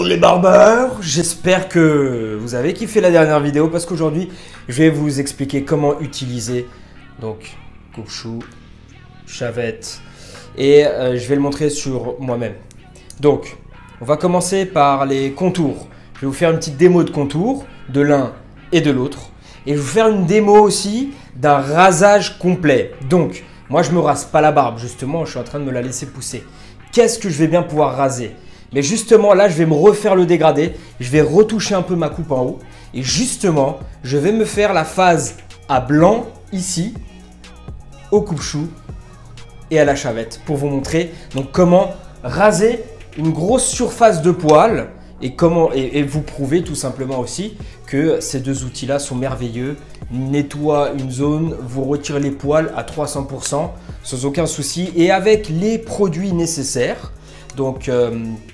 Hello les barbeurs, j'espère que vous avez kiffé la dernière vidéo parce qu'aujourd'hui je vais vous expliquer comment utiliser donc coupe-chou, chavette et je vais le montrer sur moi-même. Donc on va commencer par les contours. Je vais vous faire une petite démo de contours de l'un et de l'autre et je vais vous faire une démo aussi d'un rasage complet. Donc moi je me rase pas la barbe justement, je suis en train de me la laisser pousser. Qu'est-ce que je vais bien pouvoir raser? Mais justement, là, je vais me refaire le dégradé. Je vais retoucher un peu ma coupe en haut. Et justement, je vais me faire la phase à blanc ici, au coupe-chou et à la chavette pour vous montrer donc comment raser une grosse surface de poils et vous prouver tout simplement aussi que ces deux outils-là sont merveilleux. Nettoie une zone, vous retirez les poils à 300% sans aucun souci et avec les produits nécessaires. Donc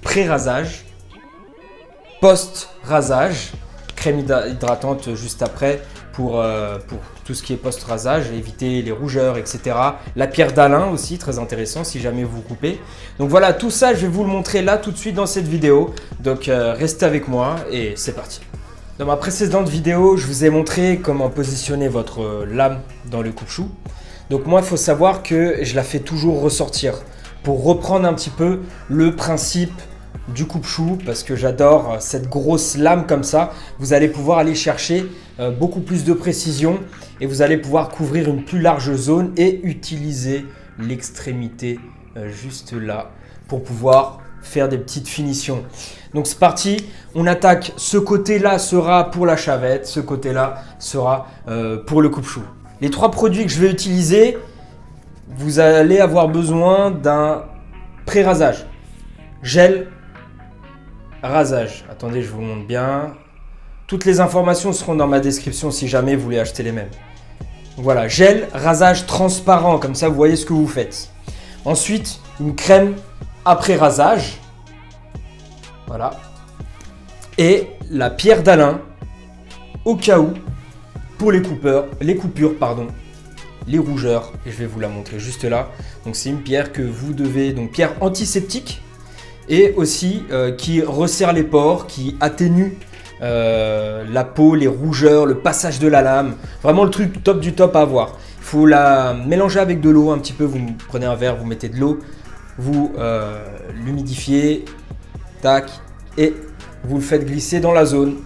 pré-rasage, post-rasage, crème hydratante juste après pour tout ce qui est post-rasage, éviter les rougeurs, etc. La pierre d'Alain aussi, très intéressant si jamais vous coupez. Donc voilà, tout ça, je vais vous le montrer là tout de suite dans cette vidéo. Donc restez avec moi et c'est parti. Dans ma précédente vidéo, je vous ai montré comment positionner votre lame dans le coupe-chou. Donc moi, il faut savoir que je la fais toujours ressortir pour reprendre un petit peu le principe du coupe-chou parce que j'adore cette grosse lame comme ça. Vous allez pouvoir aller chercher beaucoup plus de précision et vous allez pouvoir couvrir une plus large zone et utiliser l'extrémité juste là pour pouvoir faire des petites finitions. Donc c'est parti, on attaque. Ce côté-là sera pour la chavette, ce côté-là sera pour le coupe-chou. Les trois produits que je vais utiliser, vous allez avoir besoin d'un pré-rasage, gel, rasage. Attendez, je vous montre bien. Toutes les informations seront dans ma description si jamais vous voulez acheter les mêmes. Voilà, gel, rasage transparent, comme ça vous voyez ce que vous faites. Ensuite, une crème après rasage. Voilà. Et la pierre d'Alain, au cas où, pour les coupures, les rougeurs, et je vais vous la montrer juste là. Donc c'est une pierre que vous devez, donc pierre antiseptique et aussi qui resserre les pores, qui atténue la peau, les rougeurs, le passage de la lame. Vraiment le truc top du top à avoir. Il faut la mélanger avec de l'eau un petit peu. Vous prenez un verre, vous mettez de l'eau, vous l'humidifiez, tac, et vous le faites glisser dans la zone.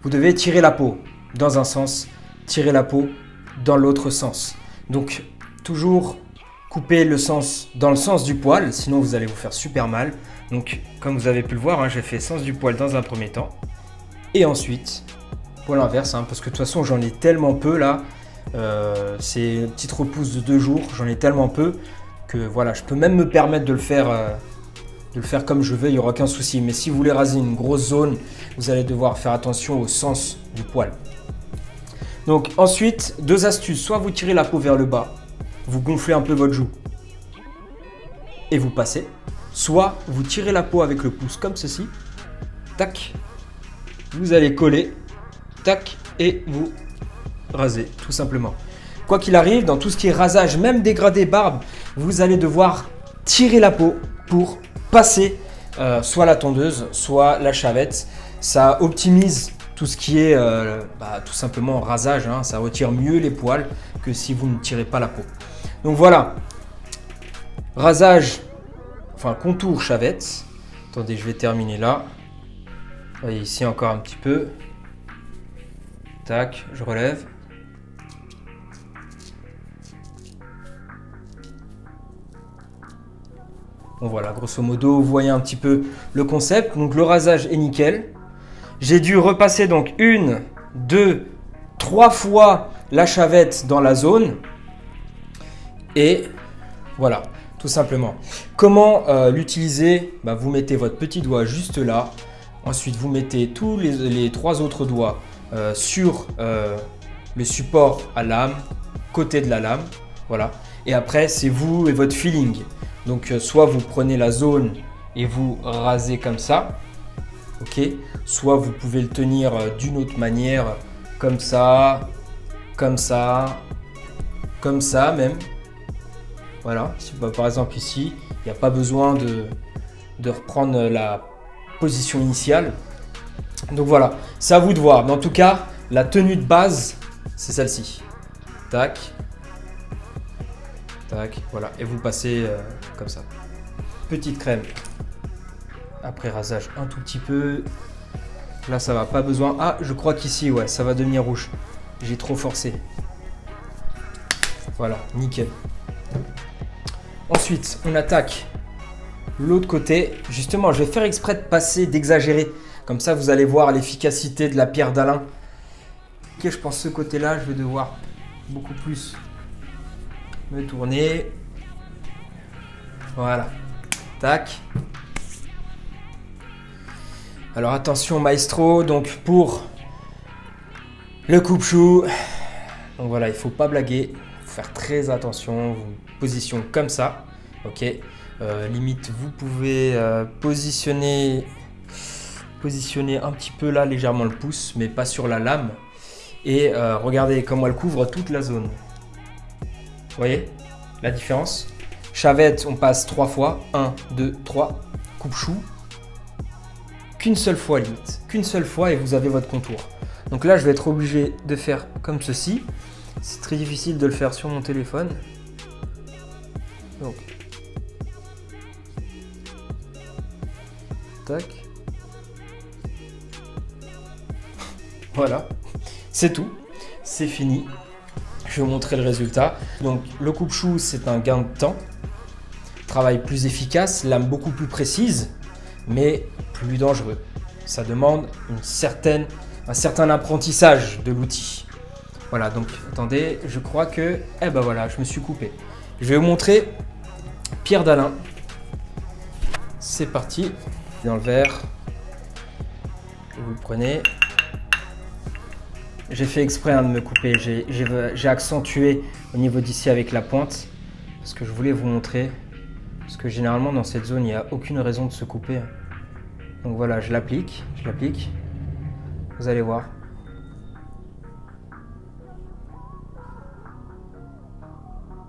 Vous devez tirer la peau dans un sens, tirer la peau dans l'autre sens. Donc, toujours couper le sens dans le sens du poil, sinon vous allez vous faire super mal. Donc, comme vous avez pu le voir, hein, j'ai fait sens du poil dans un premier temps. Et ensuite, poil inverse, hein, parce que de toute façon, j'en ai tellement peu là. C'est une petite repousse de 2 jours, j'en ai tellement peu que voilà, je peux même me permettre de le faire comme je veux, il n'y aura aucun souci. Mais si vous voulez raser une grosse zone, vous allez devoir faire attention au sens du poil. Donc ensuite, 2 astuces. Soit vous tirez la peau vers le bas, vous gonflez un peu votre joue et vous passez. Soit vous tirez la peau avec le pouce comme ceci, tac, vous allez coller, tac, et vous rasez tout simplement. Quoi qu'il arrive, dans tout ce qui est rasage, même dégradé barbe, vous allez devoir tirer la peau pour passer soit la tondeuse, soit la chavette. Ça optimise tout ce qui est tout simplement rasage, hein. Ça retire mieux les poils que si vous ne tirez pas la peau. Donc voilà, rasage, enfin contour chavette. Attendez, je vais terminer là. Vous voyez ici encore un petit peu. Tac, je relève. Bon voilà, grosso modo, vous voyez un petit peu le concept. Donc le rasage est nickel. J'ai dû repasser donc 1, 2, 3 fois la chavette dans la zone. Et voilà, tout simplement. Comment l'utiliser? Vous mettez votre petit doigt juste là. Ensuite, vous mettez tous les 3 autres doigts sur le support à lame, côté de la lame. Voilà. Et après, c'est vous et votre feeling. Donc, soit vous prenez la zone et vous rasez comme ça. Ok. Soit vous pouvez le tenir d'une autre manière, comme ça, comme ça, comme ça même. Voilà. Par exemple ici, il n'y a pas besoin de reprendre la position initiale. Donc voilà, c'est à vous de voir. Mais en tout cas, la tenue de base, c'est celle-ci. Tac. Tac, voilà. Et vous passez comme ça. Petite crème. Après rasage un tout petit peu. Là, ça va, pas besoin. Ah, je crois qu'ici, ouais, ça va devenir rouge. J'ai trop forcé. Voilà, nickel. Ensuite, on attaque l'autre côté. Justement, je vais faire exprès de passer, d'exagérer. Comme ça, vous allez voir l'efficacité de la pierre d'Alain. Ok, je pense ce côté-là, je vais devoir beaucoup plus me tourner. Voilà. Tac. Alors attention maestro, donc pour le coupe-chou, donc voilà, il ne faut pas blaguer, il faut faire très attention, position comme ça, ok. Limite vous pouvez positionner un petit peu là légèrement le pouce, mais pas sur la lame. Et regardez comment elle couvre toute la zone. Vous voyez la différence? Chavette, on passe 3 fois, 1, 2, 3, coupe-chou. Qu'une seule fois limite, qu'une seule fois et vous avez votre contour. Donc là, je vais être obligé de faire comme ceci. C'est très difficile de le faire sur mon téléphone. Donc, tac. Voilà, c'est tout, c'est fini. Je vais vous montrer le résultat. Donc le coupe-chou, c'est un gain de temps. Travail plus efficace, lame beaucoup plus précise, mais plus dangereux. Ça demande un certain apprentissage de l'outil. Voilà, donc attendez, je crois que... Eh ben voilà, je me suis coupé. Je vais vous montrer pierre d'Alain. C'est parti. Dans le verre, vous le prenez. J'ai fait exprès de me couper. J'ai accentué au niveau d'ici avec la pointe parce que je voulais vous montrer. Parce que généralement dans cette zone, il n'y a aucune raison de se couper. Donc voilà, je l'applique. Vous allez voir.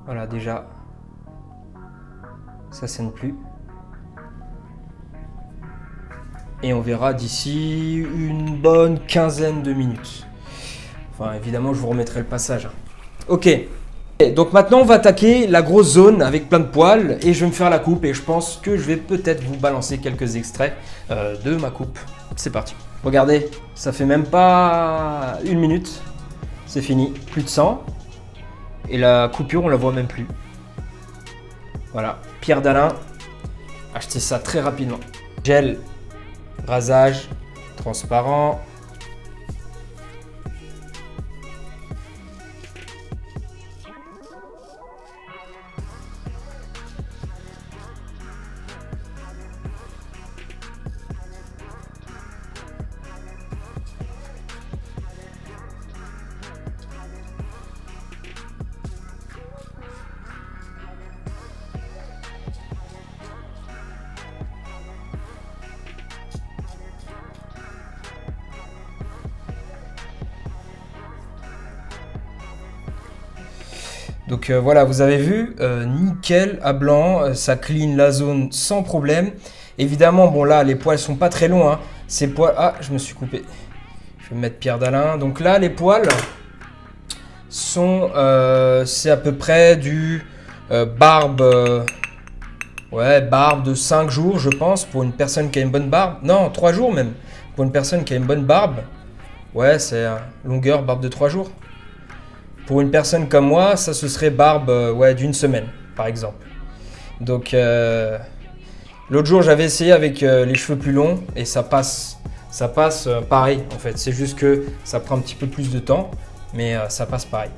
Voilà, déjà, ça saigne plus. Et on verra d'ici une bonne quinzaine de minutes. Enfin, évidemment, je vous remettrai le passage. Ok. Donc maintenant, on va attaquer la grosse zone avec plein de poils et je vais me faire la coupe et je pense que je vais peut-être vous balancer quelques extraits de ma coupe. C'est parti. Regardez, ça fait même pas une minute. C'est fini. Plus de sang. Et la coupure, on la voit même plus. Voilà. Pierre d'Alain. Achetez ça très rapidement. Gel. Rasage. Transparent. Donc voilà, vous avez vu, nickel à blanc, ça clean la zone sans problème. Évidemment, bon là, les poils sont pas très longs. Hein. Ces poils... Ah, je me suis coupé. Je vais mettre pierre d'Alain. Donc là, les poils sont... c'est à peu près du barbe... ouais, barbe de 5 jours, je pense, pour une personne qui a une bonne barbe. Non, 3 jours même. Pour une personne qui a une bonne barbe. Ouais, c'est longueur barbe de 3 jours. Pour une personne comme moi, ça ce serait barbe ouais, d'une semaine, par exemple. Donc, l'autre jour, j'avais essayé avec les cheveux plus longs et ça passe ça passe pareil en fait. C'est juste que ça prend un petit peu plus de temps, mais ça passe pareil.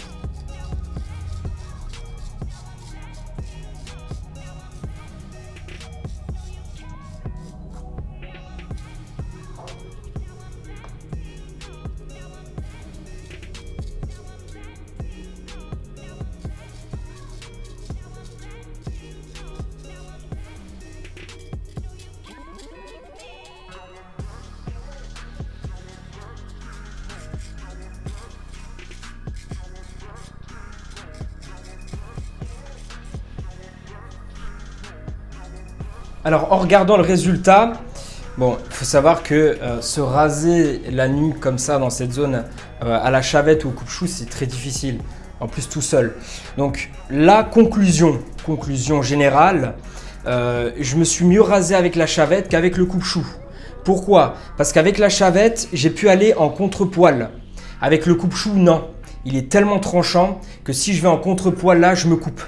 Alors en regardant le résultat, bon, il faut savoir que se raser la nuque comme ça dans cette zone à la chavette ou au coupe-chou, c'est très difficile, en plus tout seul. Donc la conclusion générale, je me suis mieux rasé avec la chavette qu'avec le coupe-chou. Pourquoi? Parce qu'avec la chavette, j'ai pu aller en contre-poil. Avec le coupe-chou, non. Il est tellement tranchant que si je vais en contre-poil là, je me coupe.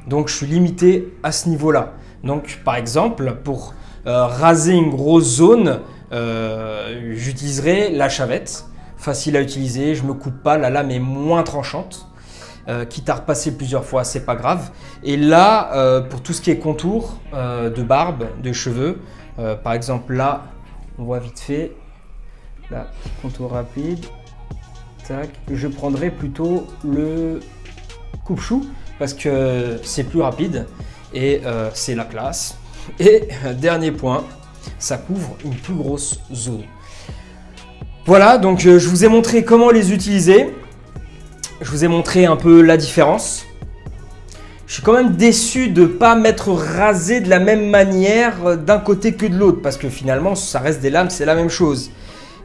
Donc je suis limité à ce niveau-là. Donc par exemple, pour raser une grosse zone, j'utiliserai la chavette. Facile à utiliser, je ne me coupe pas, la lame est moins tranchante. Quitte à repasser plusieurs fois, c'est pas grave. Et là, pour tout ce qui est contour de barbe, de cheveux, par exemple là, on voit vite fait, là, contour rapide, tac, je prendrai plutôt le coupe-chou parce que c'est plus rapide. Et c'est la classe. Et dernier point, ça couvre une plus grosse zone. Voilà, donc je vous ai montré comment les utiliser. Je vous ai montré un peu la différence. Je suis quand même déçu de ne pas m'être rasé de la même manière d'un côté que de l'autre. Parce que finalement, ça reste des lames, c'est la même chose.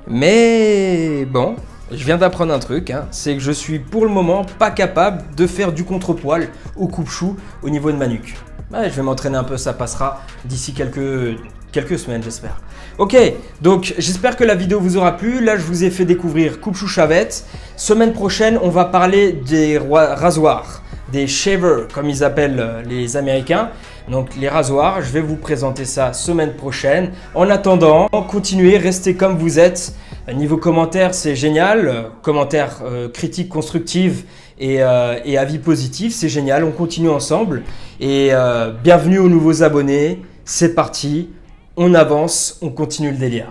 Mais bon, je viens d'apprendre un truc, hein, c'est que je suis pour le moment pas capable de faire du contre-poil au coupe-chou au niveau de ma nuque. Ouais, je vais m'entraîner un peu, ça passera d'ici quelques semaines, j'espère. Ok, donc j'espère que la vidéo vous aura plu. Là, je vous ai fait découvrir coupe-chou chavette. Semaine prochaine, on va parler des rasoirs, des shavers, comme ils appellent les Américains. Donc les rasoirs, je vais vous présenter ça semaine prochaine. En attendant, continuez, restez comme vous êtes. Niveau commentaires, c'est génial. Commentaires critiques, constructives et avis positifs, c'est génial. On continue ensemble. Et bienvenue aux nouveaux abonnés. C'est parti, on avance, on continue le délire.